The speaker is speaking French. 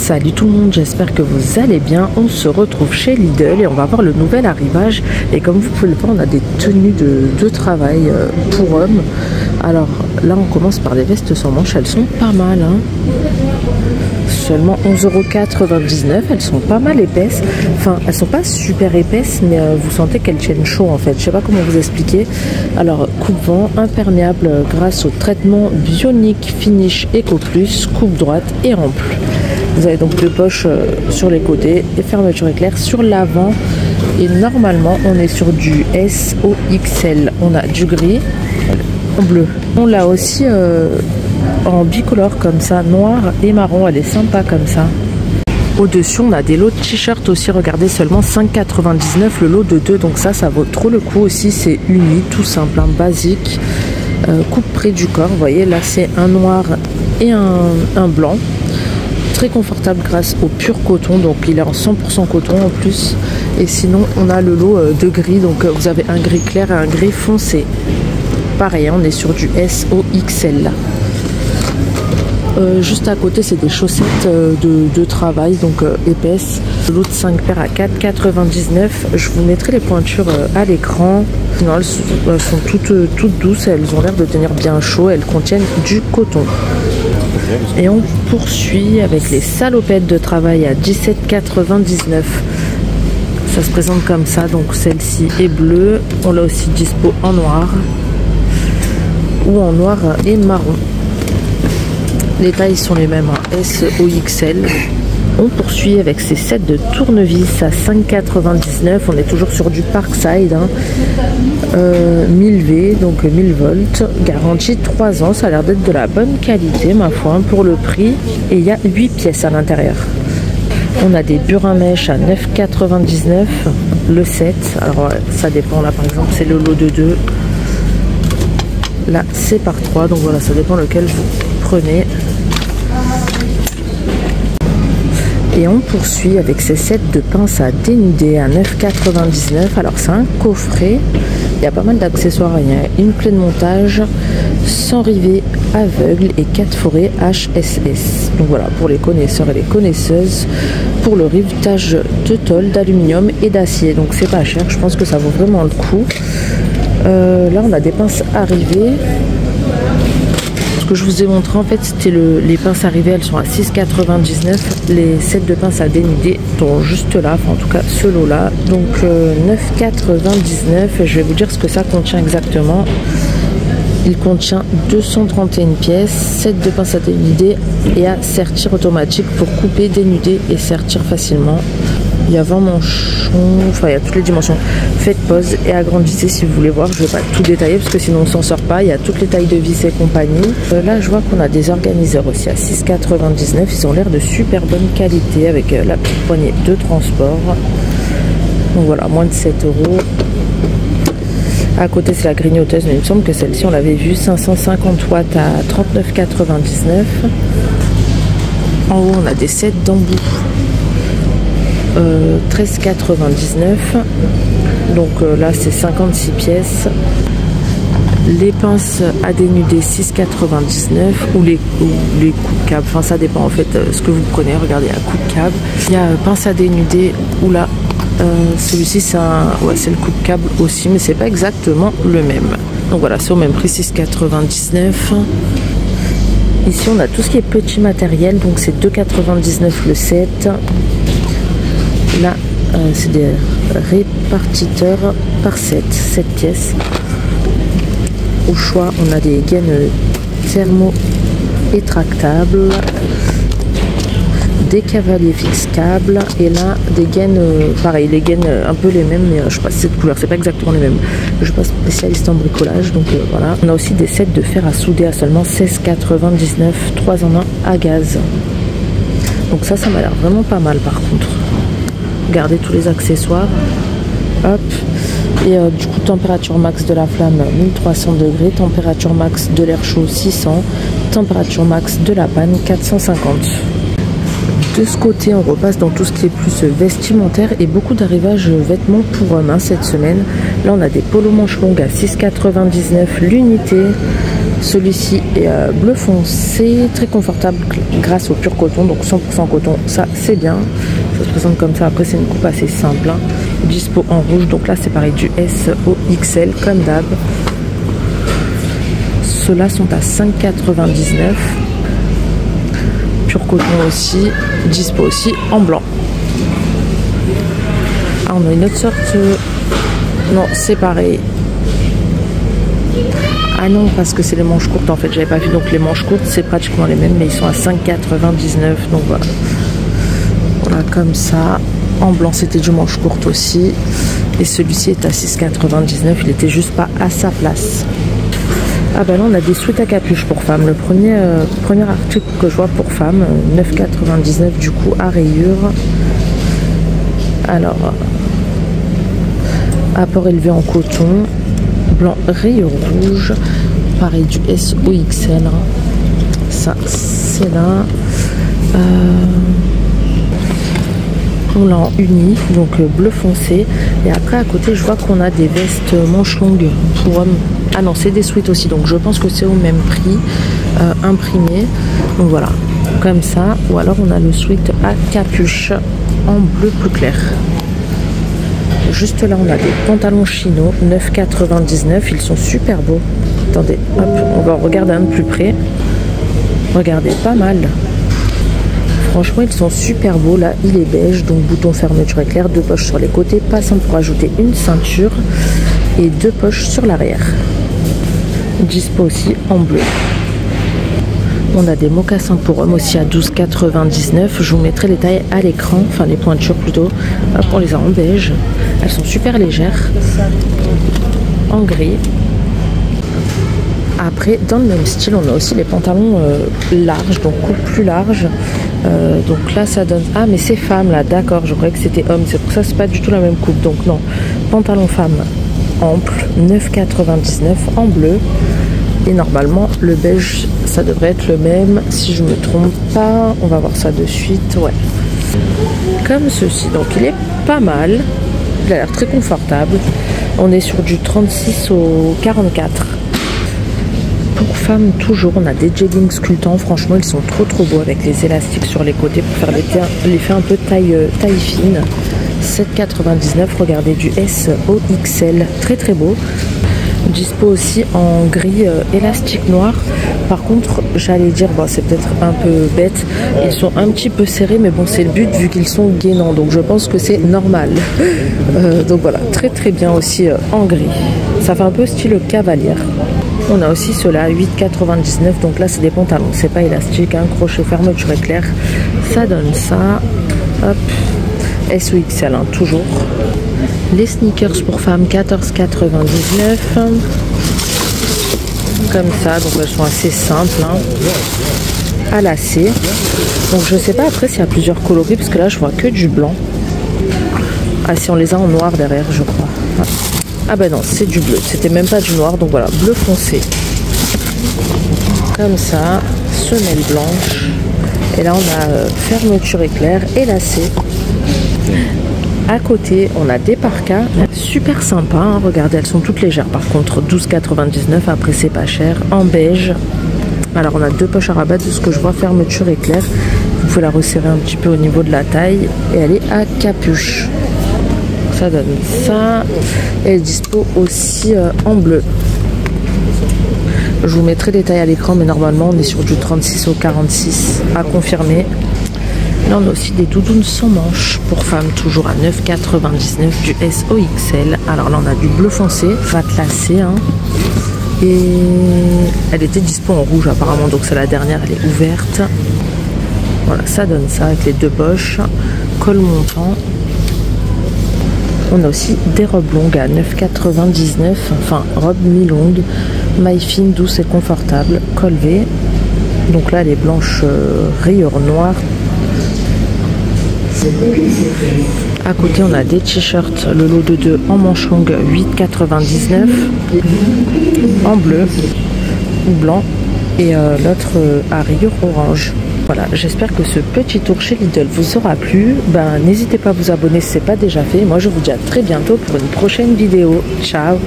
Salut tout le monde, j'espère que vous allez bien. On se retrouve chez Lidl et on va voir le nouvel arrivage. Et comme vous pouvez le voir, on a des tenues de travail pour hommes. Alors là, on commence par les vestes sans manches. Elles sont pas mal, hein. Seulement 11,99 €. Elles sont pas mal épaisses. Enfin, elles sont pas super épaisses, mais vous sentez qu'elles tiennent chaud en fait. Je sais pas comment vous expliquer. Alors, coupe-vent, imperméable grâce au traitement Bionic Finish Eco Plus, coupe droite et ample. Vous avez donc deux poches sur les côtés et fermeture éclair sur l'avant. Et normalement, on est sur du SOXL. On a du gris, en bleu. On l'a aussi en bicolore comme ça, noir et marron. Elle est sympa comme ça. Au-dessus, on a des lots de t-shirts aussi. Regardez, seulement 5,99 € le lot de 2. Donc ça vaut trop le coup aussi. C'est uni, tout simple, hein, basique. Coupe près du corps. Vous voyez, là, c'est un noir et un blanc. Très confortable grâce au pur coton, donc il est en 100% coton en plus. Et sinon on a le lot de gris, donc vous avez un gris clair et un gris foncé. Pareil, on est sur du SOXL là. Juste à côté, c'est des chaussettes de travail, donc épaisses. Le lot de 5 paires à 4,99 €. Je vous mettrai les pointures à l'écran. Sinon, elles sont toutes douces, elles ont l'air de tenir bien chaud. Elles contiennent du coton. Et on poursuit avec les salopettes de travail à 17,99 €. Ça se présente comme ça, donc celle-ci est bleue. On l'a aussi dispo en noir ou en noir et marron. Les tailles sont les mêmes, hein, SOXL. On poursuit avec ces sets de tournevis à 5,99 €. On est toujours sur du Parkside, hein. 1000 V, donc 1000 volts, garantie 3 ans. Ça a l'air d'être de la bonne qualité, ma foi, pour le prix. Et il y a 8 pièces à l'intérieur. On a des burins mèches à 9,99 € le set. Alors ça dépend, là par exemple c'est le lot de 2. Là c'est par 3, donc voilà, ça dépend lequel vous prenez. Et on poursuit avec ces sets de pinces à dénuder à 9,99 €. Alors c'est un coffret, il y a pas mal d'accessoires. Il y a une clé de montage, sans rivet aveugle et 4 forêts HSS. Donc voilà, pour les connaisseurs et les connaisseuses, pour le rivetage de tôle, d'aluminium et d'acier. Donc c'est pas cher, je pense que ça vaut vraiment le coup. Là on a des pinces arrivées. Ce que je vous ai montré en fait, c'était les pinces arrivées, elles sont à 6,99 €. Les sets de pinces à dénuder sont juste là, enfin en tout cas ce lot là, donc 9,99 €. Je vais vous dire ce que ça contient exactement. Il contient 231 pièces, 7 de pinces à dénuder et à sertir automatique pour couper, dénuder et sertir facilement. Il y a 20 manchons, enfin il y a toutes les dimensions. Faites pause et agrandissez si vous voulez voir. Je ne vais pas tout détailler parce que sinon on s'en sort pas. Il y a toutes les tailles de vis et compagnie. Là je vois qu'on a des organiseurs aussi à 6,99 €. Ils ont l'air de super bonne qualité avec la petite poignée de transport. Donc voilà, moins de 7 €. À côté c'est la grignoteuse, mais il me semble que celle-ci on l'avait vue, 550 watts à 39,99 €. En haut on a des sets d'embout. 13,99 €. Donc là c'est 56 pièces. Les pinces à dénuder 6,99 € ou les coupe-câbles, enfin ça dépend en fait ce que vous prenez. Regardez, à coupe-câble, il y a pince à dénuder ou là celui-ci c'est c'est le coupe-câble aussi, mais c'est pas exactement le même. Donc voilà, c'est au même prix, 6,99 €. Ici on a tout ce qui est petit matériel, donc c'est 2,99 € le set. Là, c'est des répartiteurs par 7 pièces. Au choix, on a des gaines thermo-étractables, des cavaliers fixe câbles, et là, des gaines, pareil, les gaines un peu les mêmes, mais je sais pas si cette couleur, c'est pas exactement les mêmes. Je suis pas spécialiste en bricolage, donc voilà. On a aussi des sets de fer à souder à seulement 16,99 €, 3 en 1 à gaz. Donc ça m'a l'air vraiment pas mal par contre. Regardez tous les accessoires. Hop. Et du coup, température max de la flamme 1300 degrés, température max de l'air chaud 600, température max de la panne 450. De ce côté, on repasse dans tout ce qui est plus vestimentaire et beaucoup d'arrivages vêtements pour hommes cette semaine. Là, on a des polos manches longues à 6,99 € l'unité. Celui-ci est bleu foncé, très confortable grâce au pur coton, donc 100% coton, ça c'est bien. Ça se présente comme ça, après c'est une coupe assez simple, hein. Dispo en rouge, donc là c'est pareil, du S au XL comme d'hab. Ceux-là sont à 5,99 €. Pur coton aussi, dispo aussi en blanc. Ah, on a une autre sorte. Non, c'est pareil. Ah non, parce que c'est les manches courtes en fait, j'avais pas vu. Donc les manches courtes c'est pratiquement les mêmes, mais ils sont à 5,99 €. Donc voilà. Voilà, comme ça. En blanc c'était du manche courte aussi. Et celui-ci est à 6,99 €. Il était juste pas à sa place. Ah bah là on a des sweats à capuche pour femmes. Le premier article que je vois pour femmes, 9,99 € du coup à rayures. Alors, apport élevé en coton, blanc rayures rouge, pareil du S au XL. Ça c'est là. On l'a en uni, donc bleu foncé. Et après à côté je vois qu'on a des vestes manches longues pour hommes. Ah non, c'est des sweats aussi, donc je pense que c'est au même prix, imprimé. Donc voilà, comme ça. Ou alors on a le sweat à capuche en bleu plus clair. Juste là on a des pantalons chino, 9,99 €. Ils sont super beaux. Attendez, hop, on va regarder un de plus près. Regardez, pas mal. Franchement ils sont super beaux. Là il est beige, donc bouton fermeture éclair, 2 poches sur les côtés, passant pour ajouter une ceinture et 2 poches sur l'arrière. Dispo aussi en bleu. On a des mocassins pour hommes aussi à 12,99 €. Je vous mettrai les tailles à l'écran, enfin les pointures plutôt. Hop, on les a en beige. Elles sont super légères, en gris. Après, dans le même style, on a aussi les pantalons larges, donc coupe plus large. Donc là, ça donne... Ah, mais c'est femme là, d'accord, je croyais que c'était homme. C'est pour ça que c'est pas du tout la même coupe. Donc non, pantalon femme ample, 9,99 € en bleu. Et normalement, le beige, ça devrait être le même, si je me trompe pas. On va voir ça de suite, ouais. Comme ceci, donc il est pas mal. Il a l'air très confortable. On est sur du 36 au 44. Pour femmes, toujours, on a des jeggings sculptants. Franchement, ils sont trop beaux avec les élastiques sur les côtés pour faire l'effet un peu taille fine. 7,99 €. Regardez, du S au XL. Très beau. Dispo aussi en gris élastique noir. Par contre, j'allais dire, bon, c'est peut-être un peu bête, ils sont un petit peu serrés, mais bon, c'est le but vu qu'ils sont gainants, donc je pense que c'est normal. Donc voilà, très bien aussi en gris. Ça fait un peu style cavalière. On a aussi ceux-là à 8,99 €. Donc là, c'est des pantalons, c'est pas élastique, hein, crochet fermeture éclair. Ça donne ça. Hop. S ou XL, hein, toujours. Les sneakers pour femmes, 14,99 €. Comme ça, donc elles sont assez simples, hein, à lacets. Donc je sais pas après s'il y a plusieurs coloris, parce que là je vois que du blanc. Ah, si on les a en noir derrière, je crois. Ah ben non, c'est du bleu, c'était même pas du noir, donc voilà, bleu foncé. Comme ça, semelle blanche. Et là on a fermeture éclair et lacets. À côté, on a des parkas super sympas, hein. Regardez, elles sont toutes légères. Par contre, 12,99 €. Après, c'est pas cher. En beige. Alors, on a 2 poches à rabattre. De ce que je vois, fermeture éclair. Vous pouvez la resserrer un petit peu au niveau de la taille. Et elle est à capuche. Ça donne ça. Et elle est dispo aussi en bleu. Je vous mettrai les tailles à l'écran, mais normalement, on est sur du 36 au 46 à confirmer. Là, on a aussi des doudounes sans manches pour femmes, toujours à 9,99 € du S au XL. Alors là, on a du bleu foncé, va classer, hein. Et elle était dispo en rouge apparemment, donc c'est la dernière, elle est ouverte. Voilà, ça donne ça avec les 2 poches, col montant. On a aussi des robes longues à 9,99 €, enfin robe mi-longue, maille fine, douce et confortable, col V. Donc là, elle est blanche, rayures noires. À côté, on a des t-shirts, le lot de 2 en manche longue, 8,99 € en bleu ou blanc, et l'autre à rayures orange. Voilà, j'espère que ce petit tour chez Lidl vous aura plu. Ben, n'hésitez pas à vous abonner si ce n'est pas déjà fait. Moi, je vous dis à très bientôt pour une prochaine vidéo. Ciao!